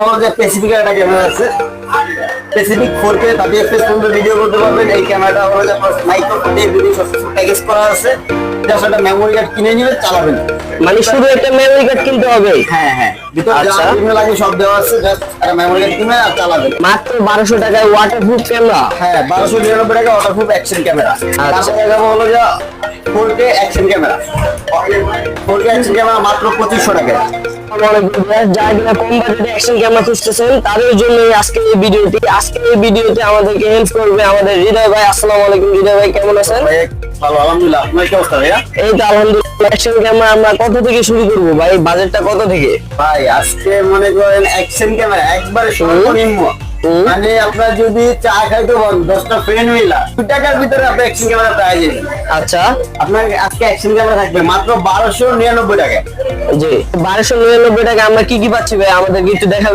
আমাদের স্পেসিফিক একটা ক্যামেরা আছে, স্পেসিফিক 4K 30 fps পর্যন্ত ভিডিও করতে পারবেন। এই ক্যামেরাটা হলো যে আপনার মাইক্রোফোন দিয়ে ভিডিও সব প্যাকেজ করা আছে, জাস্ট একটা মেমোরি কার্ড কিনে নিয়ে চালাবেন। মানে শুধু একটা মেমোরি কার্ড কিনতে হবে? হ্যাঁ হ্যাঁ, ভিতরে যা আচ্ছা। বিভিন্ন লাগে সব দেওয়া আছে, জাস্ট একটা মেমোরি কার্ড কিনে আর চালাবেন। মাত্র 1200 টাকায় ওয়াটারপ্রুফ ক্যামেরা। হ্যাঁ, 1299 টাকা ওয়াটারপ্রুফ অ্যাকশন ক্যামেরা। তারপরে দেখাবো হলো যে 4K action camera. 4K action camera মাত্র 2500 টাকা। যারা কিনা কম বাজেটে অ্যাকশন ক্যামেরা খুঁজতেছেন তাদের জন্য আজকে এই ভিডিওটি। আজকে এই ভিডিওতে আমাদেরকে হেল্প করবে আমাদের হৃদয় ভাই। আসসালামু আলাইকুম হৃদয় ভাই, কেমন আছেন? ভাই ভালো, আলহামদুলিল্লাহ। আপনার কি অবস্থা ভাইয়া? এই তো আলহামদুলিল্লাহ। অ্যাকশন ক্যামেরা আমরা কত থেকে শুরু করব ভাই? বাজেটটা কত থেকে? ভাই আজকে মনে করেন অ্যাকশন ক্যামেরা একবারে সর্বনিম্ন, মানে আপনার যদি চা খাইতে বল 10টা ফ্রেন্ড মিলা 2 টাকার ভিতরে আপনি অ্যাকশন ক্যামেরা পেয়ে যাবেন। আচ্ছা, আপনার আজকে অ্যাকশন ক্যামেরা থাকবে মাত্র 1299 টাকা। জি 1299 টাকা আমরা কি কি পাচ্ছি ভাই? আমাদেরকে একটু দেখাবেন।